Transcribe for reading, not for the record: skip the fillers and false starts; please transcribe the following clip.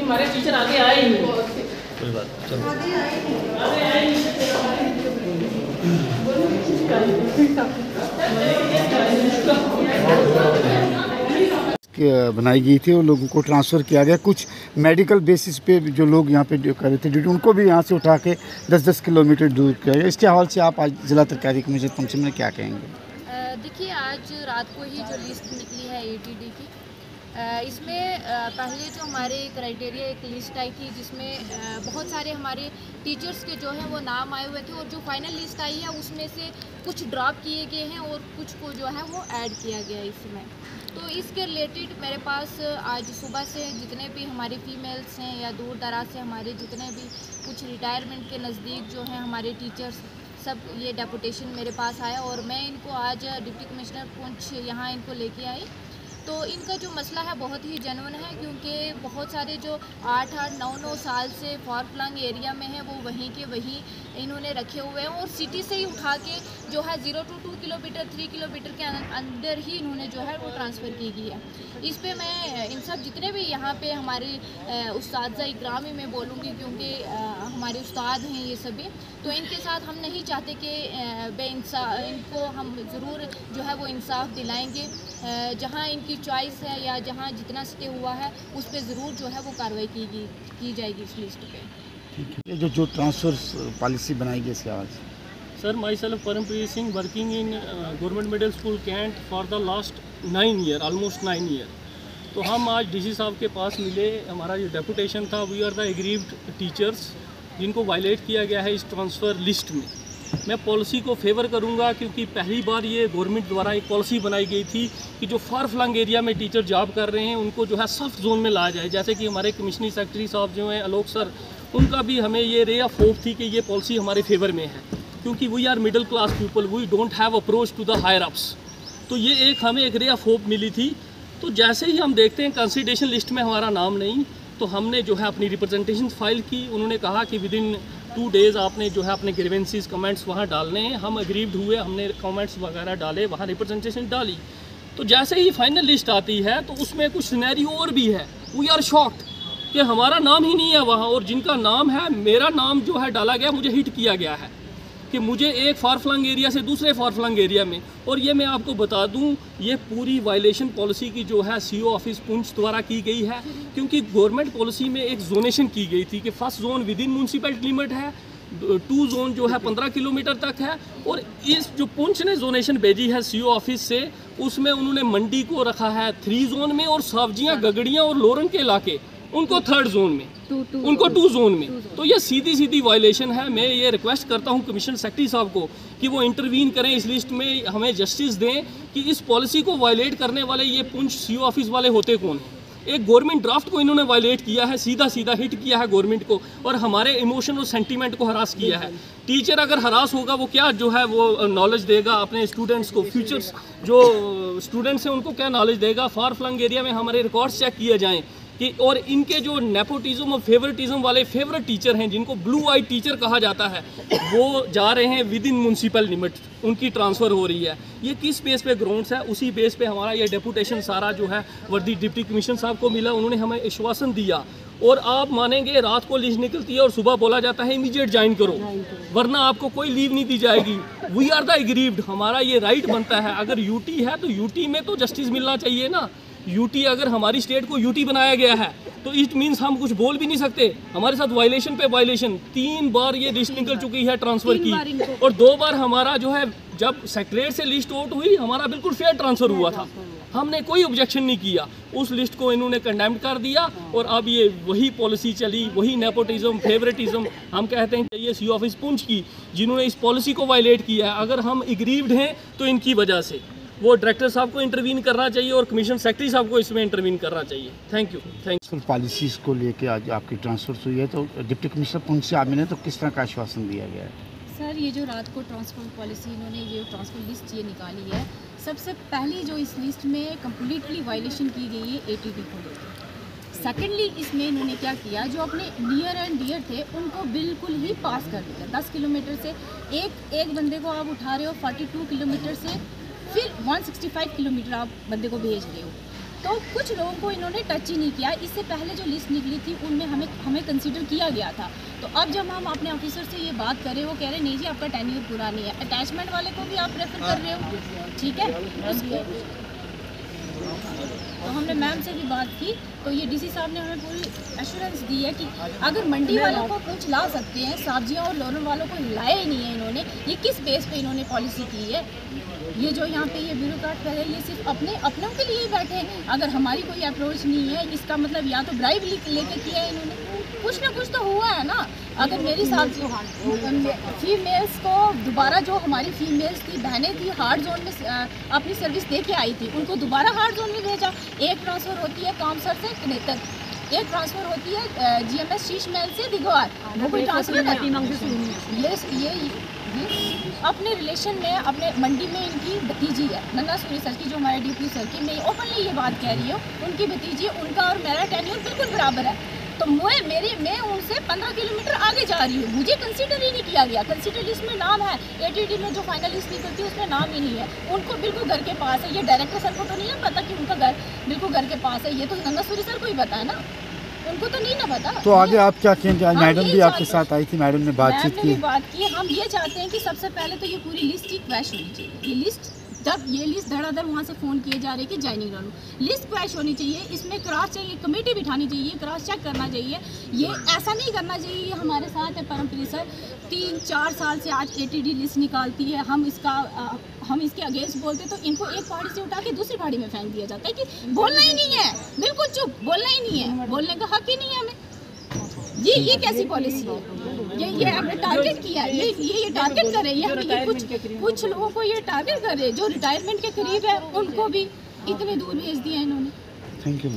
हमारे टीचर आगे आए ही नहीं। कोई बात चलो बनाई गई थी और लोगों को ट्रांसफ़र किया गया। कुछ मेडिकल बेसिस पे जो लोग यहाँ पे कर रहे थे ड्यूटी, उनको भी यहाँ से उठा के 10-10 किलोमीटर दूर किया गया। इसके हवाले से आप आज जिला तरकारी कमीशन फंक्शन में क्या कहेंगे? देखिए, आज रात को ही जो लिस्ट निकली है ATD की, इसमें पहले जो हमारे क्राइटेरिया एक लिस्ट आई थी जिसमें बहुत सारे हमारे टीचर्स के जो हैं वो नाम आए हुए थे, और जो फाइनल लिस्ट आई है उसमें से कुछ ड्रॉप किए गए हैं और कुछ को जो है वो ऐड किया गया है इसमें। तो इसके रिलेटेड मेरे पास आज सुबह से जितने भी हमारे फीमेल्स हैं या दूर दराज से हमारे जितने भी कुछ रिटायरमेंट के नज़दीक जो हैं हमारे टीचर्स, सब ये डेपुटेशन मेरे पास आया और मैं इनको आज डिप्टी कमिश्नर पुंछ यहाँ इनको लेके आई। तो इनका जो मसला है बहुत ही जेन्युइन है, क्योंकि बहुत सारे जो 8-8, 9-9 साल से फार फ्लंग एरिया में हैं वो वहीं के वहीं इन्होंने रखे हुए हैं, और सिटी से ही उठा के जो है 0 to 2 किलोमीटर 3 किलोमीटर के अंदर ही इन्होंने जो है वो ट्रांसफ़र की गई है। इस पे मैं इन सब जितने भी यहाँ पे हमारे उस्ताद इकरामी में बोलूँगी, क्योंकि हमारे उस्ताद हैं ये सभी, तो इनके साथ हम नहीं चाहते कि इनको हम ज़रूर जो है वो इंसाफ दिलाएंगे। जहाँ इनकी चॉइस है या जहाँ जितना स्टे हुआ है उस पर ज़रूर जो है वो कार्रवाई की जाएगी इस लिस्ट पे। ठीक है, जो ट्रांसफ़र पॉलिसी बनाई गई इसके आज? Sir, myself Parampreet Singh, working in government middle school Cantt for the last 9 year, almost 9 year. तो हम आज DC साहब के पास मिले। हमारा जो डेपुटेशन था, we are the aggrieved teachers जिनको वायलेट किया गया है इस ट्रांसफ़र लिस्ट में। मैं पॉलिसी को फेवर करूंगा, क्योंकि पहली बार ये गवर्नमेंट द्वारा एक पॉलिसी बनाई गई थी कि जो फार फ्लंग एरिया में टीचर जॉब कर रहे हैं उनको जो है सख्त जोन में लाया जाए। जैसे कि हमारे कमिश्नरी सेक्रेटरी साहब जो हैं आलोक सर, उनका भी हमें ये रे ऑफ होप थी कि ये पॉलिसी हमारे फेवर में है, क्योंकि we are middle class people, we don't have approach to the higher ups. तो ये एक हमें एक रे ऑफ होप मिली थी। तो जैसे ही हम देखते हैं कंसिडरेशन लिस्ट में हमारा नाम नहीं, तो हमने जो है अपनी रिप्रेजेंटेशन फाइल की। उन्होंने कहा कि विदिन 2 डेज़ आपने जो है अपने ग्रीवेंसीज कमेंट्स वहाँ डालने हैं। हम एग्रीव्ड हुए, हमने कमेंट्स वगैरह डाले, वहाँ रिप्रेजेंटेशन डाली। तो जैसे ही फाइनल लिस्ट आती है तो उसमें कुछ सिनेरियो और भी है। वी आर शॉक्ड कि हमारा नाम ही नहीं है वहाँ, और जिनका नाम है, मेरा नाम जो है डाला गया, मुझे हिट किया गया है कि मुझे एक फार फ्लंग एरिया से दूसरे फार फ्लंग एरिया में। और ये मैं आपको बता दूं, ये पूरी वायलेशन पॉलिसी की जो है CO ऑफिस पुंछ द्वारा की गई है, क्योंकि गवर्नमेंट पॉलिसी में एक जोनेशन की गई थी कि first zone with in municipality limit है, 2 जोन जो है 15 किलोमीटर तक है, और इस जो पुंछ ने जोनेशन भेजी है CO ऑफिस से, उसमें उन्होंने मंडी को रखा है 3 जोन में, और सब्जियाँ, गगड़ियाँ और लोरंग के इलाके उनको 3rd जोन में, उनको 2 जोन में। तो ये सीधी वायलेशन है। मैं ये रिक्वेस्ट करता हूँ कमिश्नर सेक्रेटरी साहब को कि वो इंटरवीन करें इस लिस्ट में, हमें जस्टिस दें कि इस पॉलिसी को वायलेट करने वाले ये पुंछ CO ऑफिस वाले होते कौन हैं। एक गवर्नमेंट ड्राफ्ट को इन्होंने वायलेट किया है, सीधा हिट किया है गवर्नमेंट को, और हमारे इमोशन और सेंटीमेंट को हरास किया है। टीचर अगर हरास होगा वो क्या जो है वो नॉलेज देगा अपने स्टूडेंट्स को, फ्यूचर्स जो स्टूडेंट्स हैं उनको क्या नॉलेज देगा। फार फ्लंग एरिया में हमारे रिकॉर्ड्स चेक किए जाएँ कि, और इनके जो नेपोटिज्म और फेवरेटिज्म वाले फेवरेट टीचर हैं, जिनको ब्लू आई टीचर कहा जाता है, वो जा रहे हैं विद इन म्यूनसिपल लिमिट, उनकी ट्रांसफ़र हो रही है। ये किस बेस पे ग्राउंड्स है, उसी बेस पे हमारा ये डेपुटेशन सारा जो है वर्दी डिप्टी कमिश्नर साहब को मिला। उन्होंने हमें आश्वासन दिया, और आप मानेंगे रात को लिस्ट निकलती है और सुबह बोला जाता है इमीडिएट ज्वाइन करो, वरना आपको कोई लीव नहीं दी जाएगी। वी आर द एग्रीव्ड, हमारा ये राइट बनता है। अगर UT है तो UT में तो जस्टिस मिलना चाहिए ना। UT अगर हमारी स्टेट को UT बनाया गया है तो इट मीन्स हम कुछ बोल भी नहीं सकते। हमारे साथ वायलेशन पे वायलेशन, 3 बार ये लिस्ट निकल चुकी है ट्रांसफ़र की, और 2 बार हमारा जो है जब सेक्रेटरीट से लिस्ट आउट हुई, हमारा बिल्कुल फेयर ट्रांसफ़र हुआ था, हमने कोई ऑब्जेक्शन नहीं किया। उस लिस्ट को इन्होंने कंडेम कर दिया, और अब ये वही पॉलिसी चली, वही नेपोटिज्म, फेवरेटिज्म। हम कहते हैं कि ये CO ऑफिस पुंछ की जिन्होंने इस पॉलिसी को वायलेट किया है। अगर हम एग्रीव्ड हैं तो इनकी वजह से वो डायरेक्टर साहब को इंटरवीन करना चाहिए और कमिश्नर सेक्रेटरी साहब को इसमें इंटरवीन करना चाहिए। Thank you. पॉलिसीज़ को लेके आज आपकी ट्रांसफ़र हुई है, तो डिप्टी कमिश्नर पुंछ से आप मिले तो किस तरह का आश्वासन दिया गया है? सर, ये जो रात को ट्रांसफ़र पॉलिसी इन्होंने ये ट्रांसफ़र लिस्ट ये निकाली है, सबसे पहली जो इस लिस्ट में कम्प्लीटली वायलेशन की गई है ATD को लेकर। सेकेंडली इसमें इन्होंने क्या किया, जो अपने नियर एंड डियर थे उनको बिल्कुल ही पास कर दिया। 10 किलोमीटर से एक बंदे को आप उठा रहे हो, 42 किलोमीटर से फिर 165 किलोमीटर आप बंदे को भेज रहे हो। तो कुछ लोगों को इन्होंने टच ही नहीं किया। इससे पहले जो लिस्ट निकली थी उनमें हमें कंसीडर किया गया था। तो अब जब हम अपने ऑफिसर से ये बात कर रहे हैं, वो कह रहे हैं नहीं जी आपका टेन्योर पूरा नहीं है। अटैचमेंट वाले को भी आप रेफर कर रहे हो, ठीक है। तो हमने मैम से भी बात की, तो ये डीसी साहब ने हमें पूरी एश्योरेंस दी है कि अगर मंडी वालों को कुछ ला सकते हैं, सब्जियां और लोरन वालों को लाए ही नहीं है इन्होंने, ये किस बेस पे इन्होंने पॉलिसी की है। ये जो यहाँ पे ये ब्यूरोक्रेट कर है, ये सिर्फ अपनों के लिए ही बैठे हैं। अगर हमारी कोई अप्रोच नहीं है, इसका मतलब या तो ब्राइब लेके किया है इन्होंने, कुछ ना कुछ तो हुआ है ना। अगर मेरी साथ फीमेल्स को दोबारा, जो हमारी फीमेल्स थी, बहनें थी, हार्ड जोन में अपनी सर्विस दे के आई थी, उनको दोबारा हार्ड जोन में भेजा। एक ट्रांसफ़र होती है कामसर से कनेक्टर, एक ट्रांसफ़र होती है GMS शीश महल से दिगवार, वो कोई ट्रांसफ़र ये अपने रिलेशन में, अपने मंडी में इनकी भतीजी है नन्ना सूरी सर की, जो हमारे DP सर की, मैं ओपनली ये बात कह रही हूँ, उनकी भतीजी, उनका और मेरा टेन्योर बिल्कुल बराबर है। तो मैं उनसे 15 किलोमीटर आगे जा रही हूँ, मुझे कंसीडर ही नहीं किया गया। कंसीडर लिस्ट में नाम है, ATD में जो फाइनल लिस्ट निकलती है उसमें नाम ही नहीं है। उनको बिल्कुल घर के पास है। ये डायरेक्टर सर को तो नहीं ना पता कि उनका घर बिल्कुल घर के पास है, ये तो नन्ना सूरी सर को ही पता है ना, उनको तो नहीं ना पता। तो आगे आप क्या कहेंगे? आज मैडम भी आपके साथ आई थी, मैडम ने बातचीत की। हम ये चाहते हैं कि सबसे पहले तो ये पूरी लिस्ट ही क्रैश होनी चाहिए। ये लिस्ट धड़ाधड़ वहाँ से फ़ोन किए जा रहे हैं कि ज्वाइनिंग डालो, लिस्ट क्रैश होनी चाहिए। इसमें क्रॉस चाहिए, कमेटी बिठानी चाहिए, क्रॉस चेक करना चाहिए। ये ऐसा नहीं करना चाहिए। ये हमारे साथ है परमप्रीत सर, 3-4 साल से आज ATD लिस्ट निकालती है, हम इसके अगेंस्ट बोलते तो इनको एक पार्टी से उठा के दूसरी पार्टी में फेंक दिया जाता है कि बोलना ही नहीं है, बिल्कुल चुप, बोलना ही नहीं है, बोलने का हक ही नहीं है हमें। ये कैसी पॉलिसी है? ये हमने टारगेट किया है, ये टारगेट कर रहे हैं। ये कुछ लोगों को ये टारगेट कर रहे हैं जो रिटायरमेंट के करीब है, उनको भी इतने दूर भेज दिया इन्होंने। Thank you.